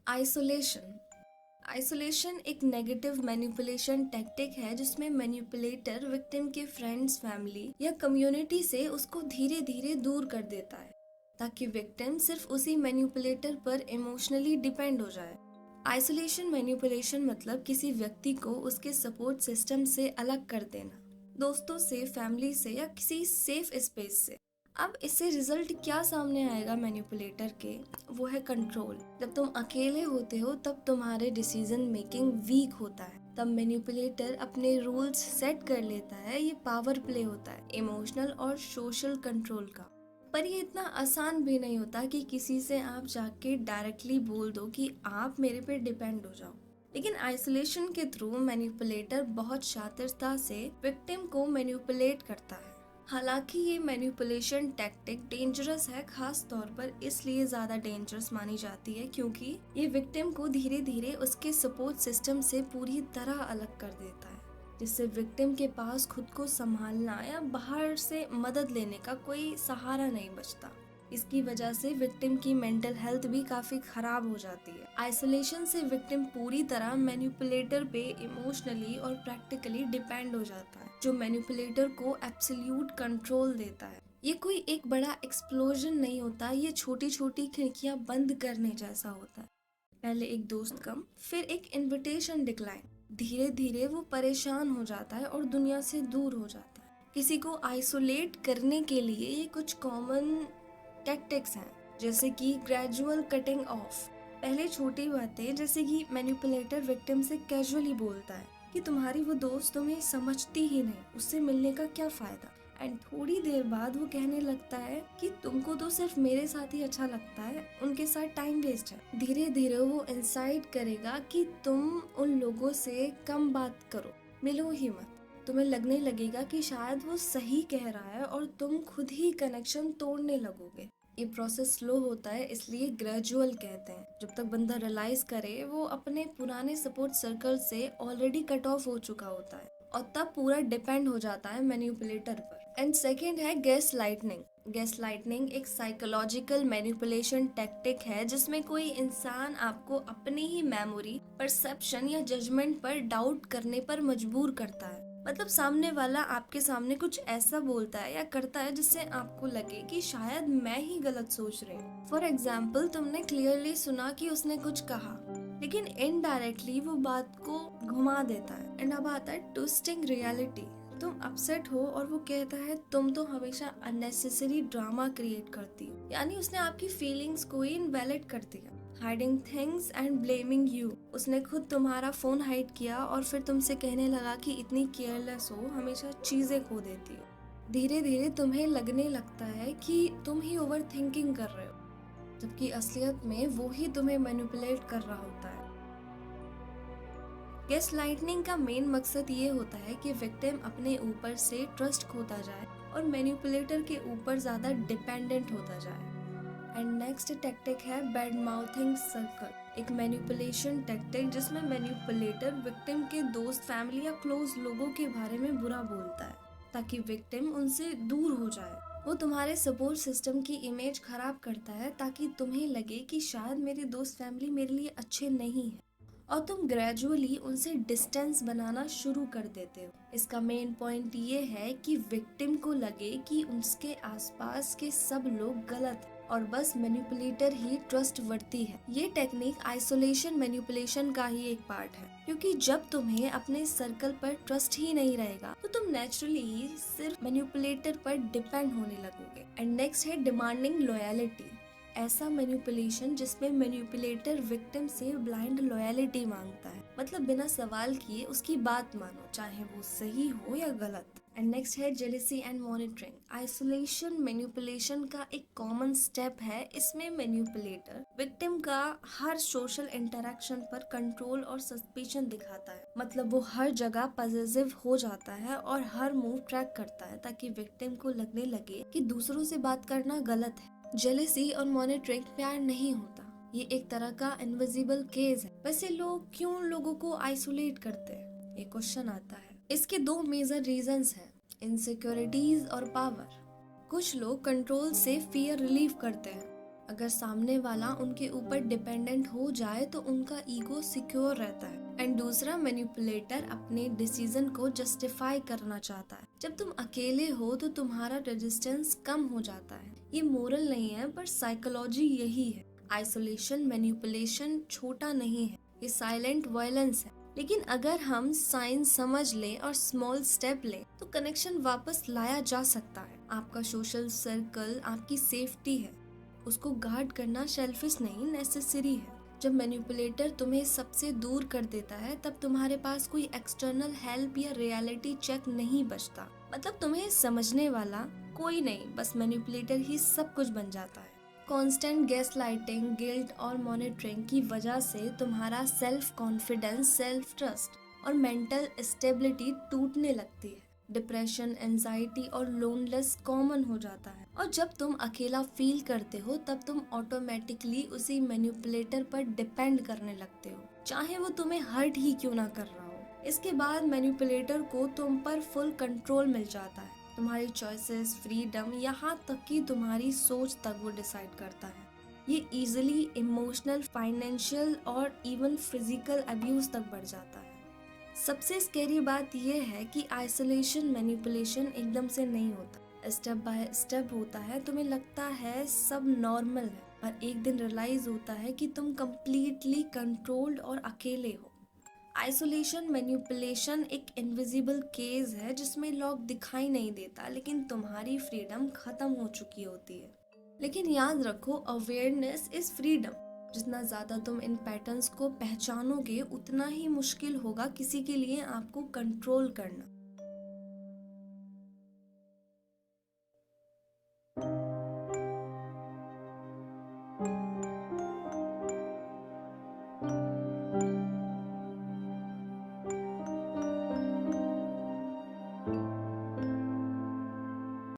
Isolation isolation एक negative manipulation tactic है जिसमें मैनिपुलेटर विक्टिम के फ्रेंड्स, फैमिली या कम्युनिटी से उसको धीरे धीरे दूर कर देता है ताकि विक्टिम सिर्फ उसी मैनिपुलेटर पर इमोशनली डिपेंड हो जाए। आइसोलेशन मैनिपुलेशन मतलब किसी व्यक्ति को उसके सपोर्ट सिस्टम से अलग कर देना, दोस्तों से, फैमिली से या किसी सेफ स्पेस से। अब इससे रिजल्ट क्या सामने आएगा मैनिपुलेटर के, वो है कंट्रोल। जब तुम अकेले होते हो तब तुम्हारे डिसीजन मेकिंग वीक होता है, तब मैनिपुलेटर अपने रूल्स सेट कर लेता है। ये पावर प्ले होता है इमोशनल और सोशल कंट्रोल का। पर ये इतना आसान भी नहीं होता कि किसी से आप जाके डायरेक्टली बोल दो कि आप मेरे पे डिपेंड हो जाओ। लेकिन आइसोलेशन के थ्रू मैनिपुलेटर बहुत शातिरता से विक्टिम को मैनिपुलेट करता है। हालांकि ये मैनिपुलेशन टैक्टिक डेंजरस है, खास तौर पर इसलिए ज्यादा डेंजरस मानी जाती है क्योंकि ये विक्टिम को धीरे धीरे उसके सपोर्ट सिस्टम से पूरी तरह अलग कर देता है, जिससे विक्टिम के पास खुद को संभालना या बाहर से मदद लेने का कोई सहारा नहीं बचता। इसकी वजह से विक्टिम की मेंटल हेल्थ भी काफी खराब हो जाती है। आइसोलेशन से विक्टिम पूरी तरह मैनिपुलेटर पे इमोशनली और प्रैक्टिकली डिपेंड हो जाता है, जो मैनिपुलेटर को एब्सोल्यूट कंट्रोल देता है। ये कोई एक बड़ा एक्सप्लोजन नहीं होता, ये छोटी छोटी खिड़कियां बंद करने जैसा होता है। पहले एक दोस्त कम, फिर एक इनविटेशन डिक्लाइन। धीरे धीरे वो परेशान हो जाता है और दुनिया से दूर हो जाता है। किसी को आइसोलेट करने के लिए ये कुछ कॉमन टैक्टिक्स हैं, जैसे कि ग्रेजुअल कटिंग ऑफ। पहले छोटी बातें, जैसे कि मैनिपुलेटर विक्टिम से कैजुअली बोलता है कि तुम्हारी वो दोस्त तुम्हें समझती ही नहीं, उससे मिलने का क्या फायदा। एंड थोड़ी देर बाद वो कहने लगता है कि तुमको तो सिर्फ मेरे साथ ही अच्छा लगता है, उनके साथ टाइम वेस्ट है। धीरे धीरे वो इंसाइट करेगा कि तुम उन लोगों से कम बात करो, मिलो ही मत। तुम्हें लगने लगेगा कि शायद वो सही कह रहा है और तुम खुद ही कनेक्शन तोड़ने लगोगे। ये प्रोसेस स्लो होता है, इसलिए ग्रेजुअल कहते हैं। जब तक बंदा रियलाइज करे वो अपने पुराने सपोर्ट सर्कल से ऑलरेडी कट ऑफ हो चुका होता है, और तब पूरा डिपेंड हो जाता है मैनिपुलेटर पर। एंड सेकेंड है गैस लाइटनिंग। गैस लाइटनिंग एक साइकोलॉजिकल मैनिपुलेशन टेक्टिक है जिसमें कोई इंसान आपको अपनी ही मेमोरी, परसेप्शन या जजमेंट पर डाउट करने पर मजबूर करता है। मतलब सामने वाला आपके सामने कुछ ऐसा बोलता है या करता है जिससे आपको लगे कि शायद मैं ही गलत सोच रही हूँ। फॉर एग्जाम्पल, तुमने क्लियरली सुना कि उसने कुछ कहा, लेकिन इनडायरेक्टली वो बात को घुमा देता है। एंड अब आता है ट्विस्टिंग रियलिटी। तुम अपसेट हो और वो कहता है तुम तो हमेशा अननेसेसरी ड्रामा क्रिएट करती हो, यानी उसने आपकी फीलिंग्स को ही इनवैलिड कर दिया। Hiding things and blaming you. उसने खुद तुम्हारा फोन हाइड किया और फिर तुमसे कहने लगा कि इतनी केयरलेस हो, हमेशा चीजें खो देती हो। धीरे धीरे तुम्हें लगने लगता है कि तुम ही ओवर थिंकिंग कर रहे हो, जबकि असलियत में वो ही तुम्हें मैनिपुलेट कर रहा होता है। गैस लाइटनिंग का मेन मकसद ये होता है कि विक्टिम अपने ऊपर से ट्रस्ट खोता जाए और मैनिपुलेटर के ऊपर ज्यादा डिपेंडेंट होता जाए। एंड नेक्स्ट टैक्टिक है बैड माउथिंग सर्कल। एक मैनिपुलेशन टैक्टिक जिसमें मैनिपुलेटर विक्टिम के दोस्त, फैमिली या क्लोज लोगों के बारे में बुरा बोलता है ताकि विक्टिम उनसे दूर हो जाए। वो तुम्हारे सपोर्ट सिस्टम की इमेज खराब करता है ताकि तुम्हें लगे कि शायद मेरे दोस्त, फैमिली मेरे लिए अच्छे नहीं है, और तुम ग्रेजुअली उनसे डिस्टेंस बनाना शुरू कर देते हो। इसका मेन पॉइंट ये है कि विक्टिम को लगे कि उसके आसपास के सब लोग गलत हैं और बस मैनिपुलेटर ही ट्रस्टवर्दी है। ये टेक्निक आइसोलेशन मैनिपुलेशन का ही एक पार्ट है, क्योंकि जब तुम्हें अपने सर्कल पर ट्रस्ट ही नहीं रहेगा तो तुम नेचुरली सिर्फ मैनिपुलेटर पर डिपेंड होने लगोगे। एंड नेक्स्ट है डिमांडिंग लॉयलिटी। ऐसा मैनिपुलेशन जिसमें मैनिपुलेटर विक्टिम से ब्लाइंड लॉयलिटी मांगता है, मतलब बिना सवाल किए उसकी बात मानो, चाहे वो सही हो या गलत। एंड नेक्स्ट है jealousy and monitoring. Isolation manipulation का एक कॉमन स्टेप है। इसमें मैनिपुलेटर विक्टिम का हर सोशल इंटरेक्शन पर कंट्रोल और सस्पिशन दिखाता है, मतलब वो हर जगह पॉजिटिव हो जाता है और हर मूव ट्रैक करता है ताकि विक्टिम को लगने लगे कि दूसरों से बात करना गलत है। जेलेसी और मॉनिटरिंग प्यार नहीं होता, ये एक तरह का इनविजिबल केस है। वैसे लोग क्यों लोगों को आइसोलेट करते हैं, ये क्वेश्चन आता है। इसके दो मेजर रीजंस हैं, इनसिक्योरिटीज और पावर। कुछ लोग कंट्रोल से फियर रिलीव करते हैं, अगर सामने वाला उनके ऊपर डिपेंडेंट हो जाए तो उनका ईगो सिक्योर रहता है। एंड दूसरा, मैनिपुलेटर अपने डिसीजन को जस्टिफाई करना चाहता है। जब तुम अकेले हो तो तुम्हारा रेजिस्टेंस कम हो जाता है। ये मोरल नहीं है पर साइकोलॉजी यही है। आइसोलेशन मैनिपुलेशन छोटा नहीं है, ये साइलेंट वायलेंस है। लेकिन अगर हम साइंस समझ लें और स्मॉल स्टेप लें तो कनेक्शन वापस लाया जा सकता है। आपका सोशल सर्कल आपकी सेफ्टी है, उसको गार्ड करना सेल्फिश नहीं, नेसेसरी है। जब मैनिपुलेटर तुम्हें सबसे दूर कर देता है तब तुम्हारे पास कोई एक्सटर्नल हेल्प या रियलिटी चेक नहीं बचता। मतलब तुम्हें समझने वाला कोई नहीं, बस मैनिपुलेटर ही सब कुछ बन जाता है। कांस्टेंट गैसलाइटिंग, गिल्ट और मॉनिटरिंग की वजह से तुम्हारा सेल्फ कॉन्फिडेंस, सेल्फ ट्रस्ट और मेंटल स्टेबिलिटी टूटने लगती है। डिप्रेशन, एंजाइटी और लोनलेस कॉमन हो जाता है। और जब तुम अकेला फील करते हो तब तुम ऑटोमेटिकली उसी मैनिपुलेटर पर डिपेंड करने लगते हो, चाहे वो तुम्हें हर्ट ही क्यों ना कर रहा हो। इसके बाद मैनिपुलेटर को तुम पर फुल कंट्रोल मिल जाता है। तुम्हारी चॉइसेस, फ्रीडम, यहाँ तक कि तुम्हारी सोच तक वो डिसाइड करता है। ये इजीली इमोशनल, फाइनेंशियल और इवन फिजिकल अब्यूज तक बढ़ जाता है। सबसे स्कैरी बात यह है कि आइसोलेशन मैनिपुलेशन एकदम से नहीं होता, स्टेप बाय स्टेप होता है। तुम्हें लगता है सब नॉर्मल है, पर एक दिन रियलाइज होता है कि तुम कंप्लीटली कंट्रोल्ड और अकेले हो। आइसोलेशन मैनिपुलेशन एक इनविजिबल केस है जिसमें लॉक दिखाई नहीं देता, लेकिन तुम्हारी फ्रीडम खत्म हो चुकी होती है। लेकिन याद रखो, अवेयरनेस इज फ्रीडम। जितना ज्यादा तुम इन पैटर्न्स को पहचानोगे उतना ही मुश्किल होगा किसी के लिए आपको कंट्रोल करना।